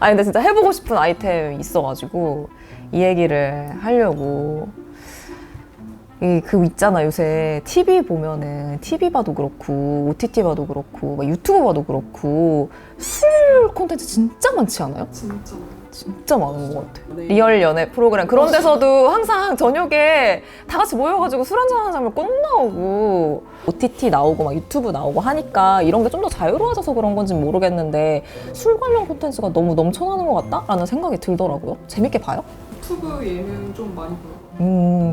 아니 근데 진짜 해보고 싶은 아이템이 있어가지고 이 얘기를 하려고. 그 있잖아, 요새 TV 보면은 TV 봐도 그렇고 OTT 봐도 그렇고 막 유튜브 봐도 그렇고 술 콘텐츠 진짜 많지 않아요? 진짜 많은 것 같아. 네. 리얼 연애 프로그램 그런 데서도 항상 저녁에 다 같이 모여가지고 술 한잔 하는 장면 꼭 나오고 OTT 나오고 막 유튜브 나오고 하니까 이런 게 좀 더 자유로워져서 그런 건지 모르겠는데 술 관련 콘텐츠가 너무 넘쳐나는 것 같다라는 생각이 들더라고요. 재밌게 봐요? 유튜브 예능 좀 많이 봐요.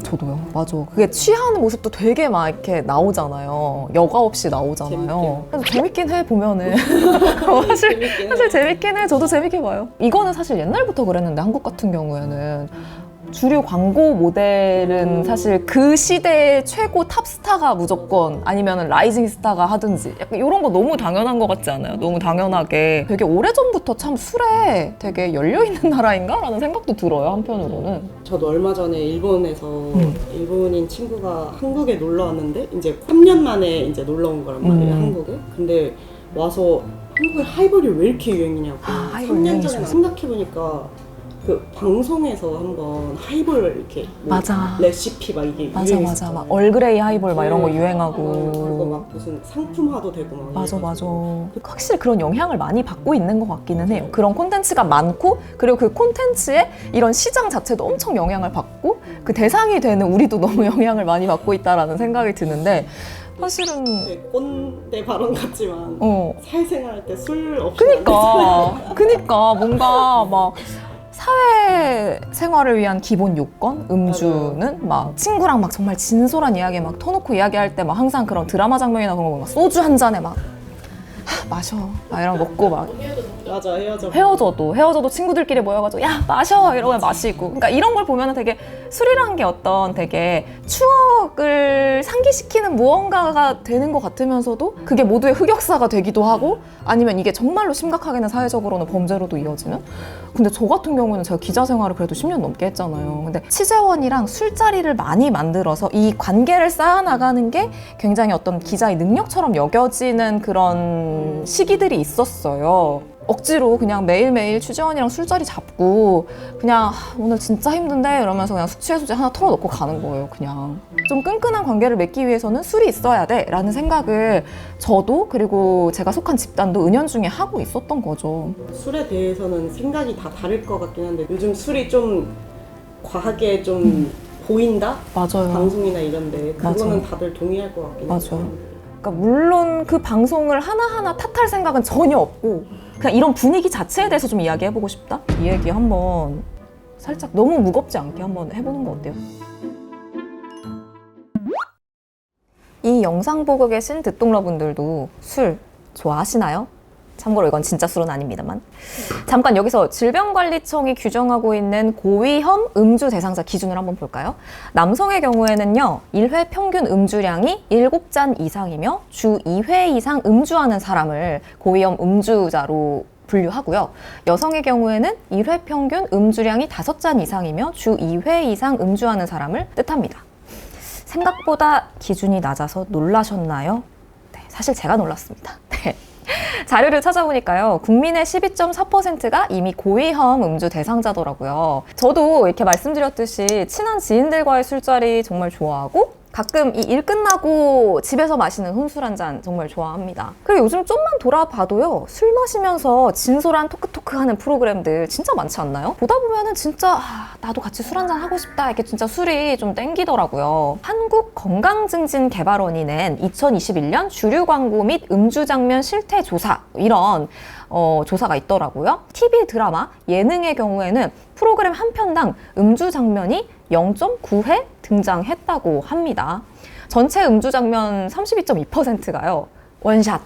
저도요. 맞아. 그게 취하는 모습도 되게 막 이렇게 나오잖아요. 여과 없이 나오잖아요. 그래서 재밌긴 해, 보면은. 사실 재밌긴 해. 저도 재밌게 봐요. 이거는 사실 옛날부터 그랬는데, 한국 같은 경우에는. 주류 광고 모델은 사실 그 시대의 최고 탑스타가 무조건 아니면 라이징 스타가 하든지 약간 이런 거 너무 당연한 것 같지 않아요? 너무 당연하게 되게 오래전부터 참 술에 되게 열려있는 나라인가? 라는 생각도 들어요, 한편으로는. 저도 얼마 전에 일본에서 일본인 친구가 한국에 놀러 왔는데 이제 3년 만에 이제 놀러 온 거란 말이에요, 한국에. 근데 와서 한국에 하이볼이 왜 이렇게 유행이냐고. 하이볼 3년 전에 유행이죠. 생각해보니까 그 방송에서 한번 하이볼 이렇게 뭐 맞아. 레시피 막 이게 맞아. 유행했었잖아요. 막 얼그레이 하이볼 막 이런 거 그거 유행하고. 막 무슨 상품화도 되고 막 맞아. 이래가지고. 확실히 그런 영향을 많이 받고 있는 것 같기는 해요. 그런 콘텐츠가 많고 그리고 그 콘텐츠의 이런 시장 자체도 엄청 영향을 받고 그 대상이 되는 우리도 너무 영향을 많이 받고 있다라는 생각이 드는데 사실은 되게 꼰대 발언 같지만 사회생활 할 때 술 없이 그니까 뭔가 막 사회생활을 위한 기본 요건? 음주는 막 친구랑 막 정말 진솔한 이야기 막 터놓고 이야기할 때 막 항상 그런 드라마 장면이나 그런 거 막 소주 한 잔에 막 마셔 막 이런 거 먹고 막 맞아, 헤어져도 친구들끼리 모여가지고 야 마셔 이러고 마시고 그러니까 이런 걸 보면은 되게 술이란 게 어떤 되게 추억을 상기시키는 무언가가 되는 것 같으면서도 그게 모두의 흑역사가 되기도 하고 아니면 이게 정말로 심각하게는 사회적으로는 범죄로도 이어지는. 근데 저 같은 경우는 제가 기자 생활을 그래도 10년 넘게 했잖아요. 근데 취재원이랑 술자리를 많이 만들어서 이 관계를 쌓아나가는 게 굉장히 어떤 기자의 능력처럼 여겨지는 그런 시기들이 있었어요. 억지로 그냥 매일매일 취재원이랑 술자리 잡고 그냥 오늘 진짜 힘든데 이러면서 그냥 숙취해소제 하나 털어놓고 가는 거예요. 그냥 좀 끈끈한 관계를 맺기 위해서는 술이 있어야 돼 라는 생각을 저도 그리고 제가 속한 집단도 은연중에 하고 있었던 거죠. 술에 대해서는 생각이 다 다를 것 같긴 한데 요즘 술이 좀 과하게 좀 보인다? 맞아요. 방송이나 이런데 그거는 맞아. 다들 동의할 것 같긴 맞아. 해요. 그러니까 물론 그 방송을 하나하나 탓할 생각은 전혀 없고 그냥 이런 분위기 자체에 대해서 좀 이야기해보고 싶다? 이 얘기 한번 살짝 너무 무겁지 않게 한번 해보는 거 어때요? 이 영상 보고 계신 듣동러분들도 술 좋아하시나요? 참고로 이건 진짜 술은 아닙니다만. 잠깐 여기서 질병관리청이 규정하고 있는 고위험 음주 대상자 기준을 한번 볼까요? 남성의 경우에는요, 1회 평균 음주량이 7잔 이상이며 주 2회 이상 음주하는 사람을 고위험 음주자로 분류하고요. 여성의 경우에는 1회 평균 음주량이 5잔 이상이며 주 2회 이상 음주하는 사람을 뜻합니다. 생각보다 기준이 낮아서 놀라셨나요? 네, 사실 제가 놀랐습니다. 네. 자료를 찾아보니까요, 국민의 12.4%가 이미 고위험 음주 대상자더라고요. 저도 이렇게 말씀드렸듯이 친한 지인들과의 술자리 정말 좋아하고 가끔 이 일 끝나고 집에서 마시는 혼술 한 잔 정말 좋아합니다. 그리고 요즘 좀만 돌아봐도요, 술 마시면서 진솔한 토크하는 프로그램들 진짜 많지 않나요? 보다 보면은 진짜 나도 같이 술 한 잔 하고 싶다 이렇게 진짜 술이 좀 땡기더라고요. 한국건강증진개발원이 낸 2021년 주류 광고 및 음주 장면 실태 조사 이런 조사가 있더라고요. TV 드라마, 예능의 경우에는 프로그램 한 편당 음주 장면이 0.9회 등장했다고 합니다. 전체 음주 장면 32.2%가요. 원샷,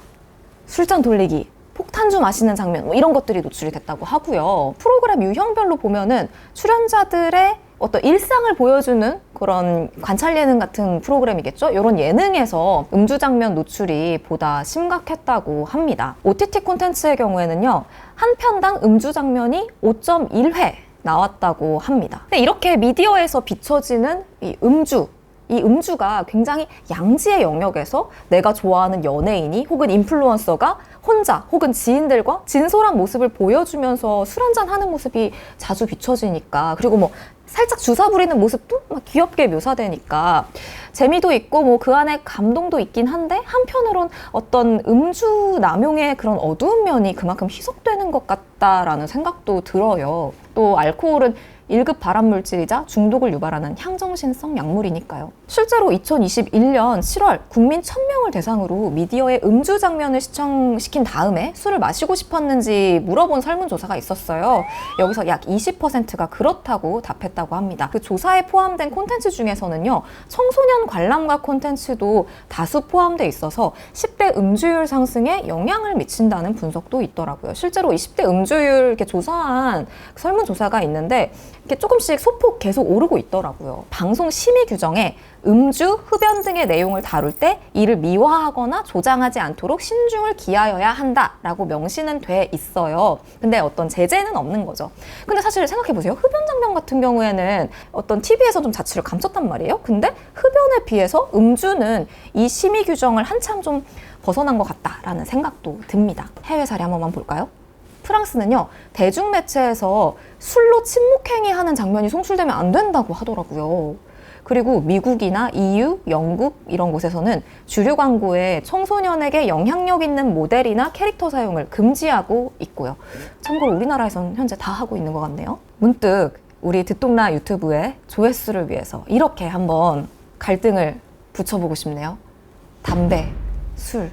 술잔 돌리기, 폭탄주 마시는 장면 뭐 이런 것들이 노출이 됐다고 하고요. 프로그램 유형별로 보면은 출연자들의 어떤 일상을 보여주는 그런 관찰 예능 같은 프로그램이겠죠? 이런 예능에서 음주 장면 노출이 보다 심각했다고 합니다. OTT 콘텐츠의 경우에는요, 한 편당 음주 장면이 5.1회 나왔다고 합니다. 근데 이렇게 미디어에서 비춰지는 이 음주, 이 음주가 굉장히 양지의 영역에서 내가 좋아하는 연예인이 혹은 인플루언서가 혼자 혹은 지인들과 진솔한 모습을 보여주면서 술 한잔 하는 모습이 자주 비춰지니까, 그리고 뭐 살짝 주사 부리는 모습도 막 귀엽게 묘사되니까 재미도 있고 뭐 그 안에 감동도 있긴 한데, 한편으론 어떤 음주 남용의 그런 어두운 면이 그만큼 희석되는 것 같다라는 생각도 들어요. 또 알코올은 1급 발암물질이자 중독을 유발하는 향정신성 약물이니까요. 실제로 2021년 7월 국민 1000명을 대상으로 미디어의 음주 장면을 시청시킨 다음에 술을 마시고 싶었는지 물어본 설문조사가 있었어요. 여기서 약 20%가 그렇다고 답했다고 합니다. 그 조사에 포함된 콘텐츠 중에서는요, 청소년 관람가 콘텐츠도 다수 포함돼 있어서 10대 음주율 상승에 영향을 미친다는 분석도 있더라고요. 실제로 20대 음주율 이렇게 조사한 설문조사가 있는데 이렇게 조금씩 소폭 계속 오르고 있더라고요. 방송 심의 규정에 음주, 흡연 등의 내용을 다룰 때 이를 미화하거나 조장하지 않도록 신중을 기하여야 한다라고 명시는 돼 있어요. 근데 어떤 제재는 없는 거죠. 근데 사실 생각해보세요. 흡연 장면 같은 경우에는 어떤 TV에서 좀 자취를 감췄단 말이에요. 근데 흡연에 비해서 음주는 이 심의 규정을 한참 좀 벗어난 것 같다라는 생각도 듭니다. 해외 사례 한 번만 볼까요? 프랑스는요, 대중매체에서 술로 침묵행위하는 장면이 송출되면 안 된다고 하더라고요. 그리고 미국이나 EU, 영국 이런 곳에서는 주류 광고에 청소년에게 영향력 있는 모델이나 캐릭터 사용을 금지하고 있고요. 참고로 우리나라에서는 현재 다 하고 있는 것 같네요. 문득 우리 듣동나 유튜브의 조회수를 위해서 이렇게 한번 갈등을 붙여보고 싶네요. 담배, 술,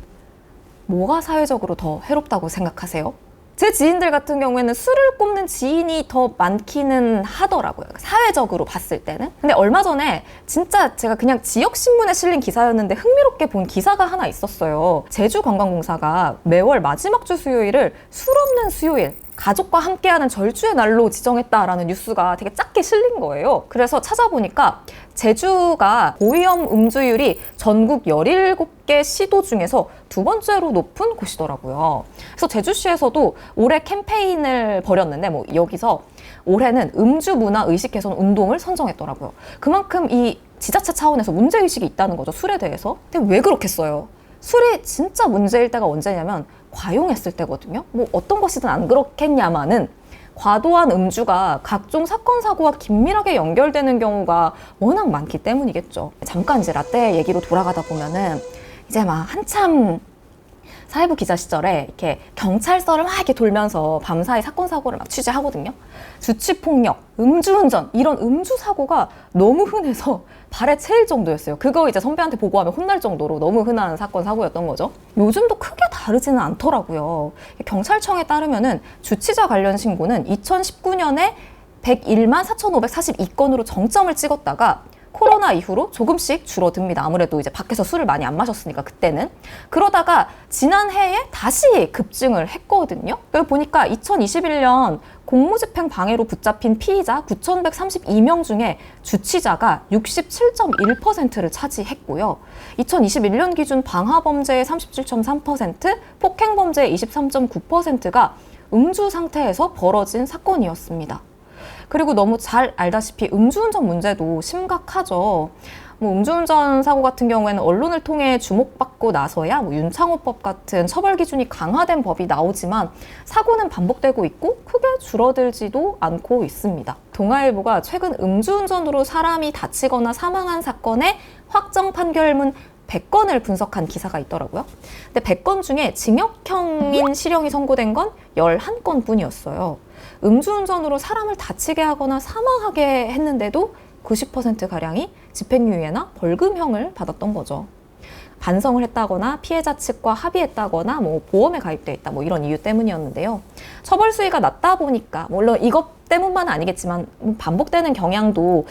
뭐가 사회적으로 더 해롭다고 생각하세요? 제 지인들 같은 경우에는 술을 꼽는 지인이 더 많기는 하더라고요. 사회적으로 봤을 때는. 근데 얼마 전에 진짜 제가 그냥 지역신문에 실린 기사였는데 흥미롭게 본 기사가 하나 있었어요. 제주관광공사가 매월 마지막 주 수요일을 술 없는 수요일, 가족과 함께하는 절주의 날로 지정했다라는 뉴스가 되게 작게 실린 거예요. 그래서 찾아보니까 제주가 고위험 음주율이 전국 17개 시도 중에서 두 번째로 높은 곳이더라고요. 그래서 제주시에서도 올해 캠페인을 벌였는데 뭐 여기서 올해는 음주 문화 의식 개선 운동을 선정했더라고요. 그만큼 이 지자체 차원에서 문제의식이 있다는 거죠, 술에 대해서. 근데 왜 그렇겠어요? 술이 진짜 문제일 때가 언제냐면 과용했을 때거든요. 뭐 어떤 것이든 안 그렇겠냐마는 과도한 음주가 각종 사건, 사고와 긴밀하게 연결되는 경우가 워낙 많기 때문이겠죠. 잠깐 이제 라떼 얘기로 돌아가다 보면은 이제 막 한참 사회부 기자 시절에 이렇게 경찰서를 막 이렇게 돌면서 밤사이 사건, 사고를 막 취재하거든요. 주치폭력, 음주운전, 이런 음주 사고가 너무 흔해서 발에 채일 정도였어요. 그거 이제 선배한테 보고하면 혼날 정도로 너무 흔한 사건, 사고였던 거죠. 요즘도 크게 다르지는 않더라고요. 경찰청에 따르면은 주치자 관련 신고는 2019년에 101만 4,542건으로 정점을 찍었다가 코로나 이후로 조금씩 줄어듭니다. 아무래도 이제 밖에서 술을 많이 안 마셨으니까 그때는. 그러다가 지난해에 다시 급증을 했거든요. 여기 보니까 2021년 공무집행 방해로 붙잡힌 피의자 9,132명 중에 주치자가 67.1%를 차지했고요. 2021년 기준 방화범죄의 37.3%, 폭행범죄의 23.9%가 음주 상태에서 벌어진 사건이었습니다. 그리고 너무 잘 알다시피 음주운전 문제도 심각하죠. 뭐 음주운전 사고 같은 경우에는 언론을 통해 주목받고 나서야 뭐 윤창호법 같은 처벌 기준이 강화된 법이 나오지만 사고는 반복되고 있고 크게 줄어들지도 않고 있습니다. 동아일보가 최근 음주운전으로 사람이 다치거나 사망한 사건의 확정 판결문 100건을 분석한 기사가 있더라고요. 근데 100건 중에 징역형인 실형이 선고된 건 11건 뿐이었어요. 음주운전으로 사람을 다치게 하거나 사망하게 했는데도 90%가량이 집행유예나 벌금형을 받았던 거죠. 반성을 했다거나 피해자 측과 합의했다거나 뭐 보험에 가입돼 있다 뭐 이런 이유 때문이었는데요. 처벌 수위가 낮다 보니까 물론 이것 때문만은 아니겠지만 반복되는 경향도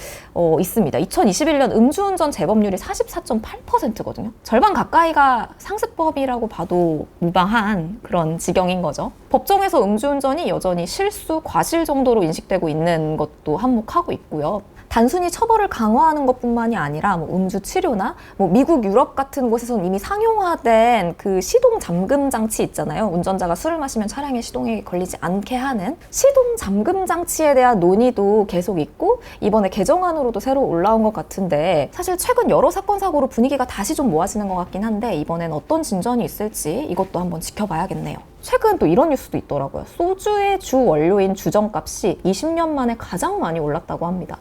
있습니다. 2021년 음주운전 재범률이 44.8%거든요. 절반 가까이가 상습범이라고 봐도 무방한 그런 지경인 거죠. 법정에서 음주운전이 여전히 실수, 과실 정도로 인식되고 있는 것도 한몫하고 있고요. 단순히 처벌을 강화하는 것뿐만이 아니라 뭐 음주 치료나 뭐 미국, 유럽 같은 곳에서는 이미 상용화된 그 시동 잠금 장치 있잖아요. 운전자가 술을 마시면 차량에 시동이 걸리지 않게 하는 시동 잠금 장치에 대한 논의도 계속 있고 이번에 개정안으로도 새로 올라온 것 같은데 사실 최근 여러 사건 사고로 분위기가 다시 좀 모아지는 것 같긴 한데 이번엔 어떤 진전이 있을지 이것도 한번 지켜봐야겠네요. 최근 또 이런 뉴스도 있더라고요. 소주의 주 원료인 주정값이 20년 만에 가장 많이 올랐다고 합니다.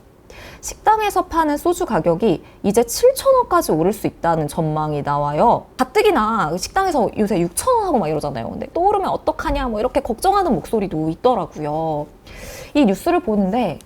식당에서 파는 소주 가격이 이제 7,000원까지 오를 수 있다는 전망이 나와요. 가뜩이나 식당에서 요새 6,000원 하고 막 이러잖아요. 근데 또 오르면 어떡하냐 뭐 이렇게 걱정하는 목소리도 있더라고요. 이 뉴스를 보는데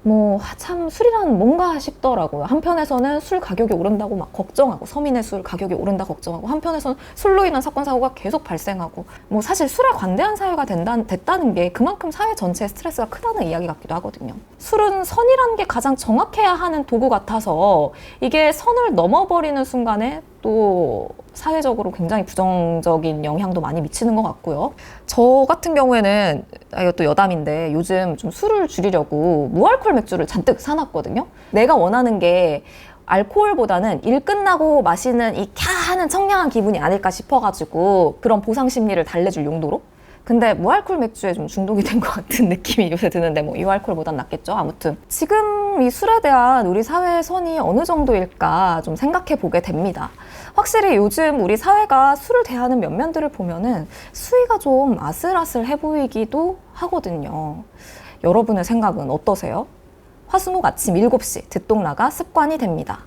뭐 참 술이란 뭔가 싶더라고요. 한편에서는 술 가격이 오른다고 막 걱정하고 서민의 술 가격이 오른다 걱정하고 한편에서는 술로 인한 사건 사고가 계속 발생하고 뭐 사실 술에 관대한 사회가 됐다는 게 그만큼 사회 전체의 스트레스가 크다는 이야기 같기도 하거든요. 술은 선이라는 게 가장 정확해야 하는 도구 같아서 이게 선을 넘어버리는 순간에 또 사회적으로 굉장히 부정적인 영향도 많이 미치는 것 같고요. 저 같은 경우에는 이것도 여담인데 요즘 좀 술을 줄이려고 무알콜 맥주를 잔뜩 사놨거든요. 내가 원하는 게 알코올보다는 일 끝나고 마시는 이 캬 하는 청량한 기분이 아닐까 싶어가지고 그런 보상 심리를 달래줄 용도로. 근데 무알콜 맥주에 좀 중독이 된 것 같은 느낌이 요새 드는데 뭐 유알콜보단 낫겠죠. 아무튼 지금 이 술에 대한 우리 사회의 선이 어느 정도일까 좀 생각해 보게 됩니다. 확실히 요즘 우리 사회가 술을 대하는 면면들을 보면은 수위가 좀 아슬아슬해 보이기도 하거든요. 여러분의 생각은 어떠세요? 화수목 아침 7시 듣동라가 습관이 됩니다.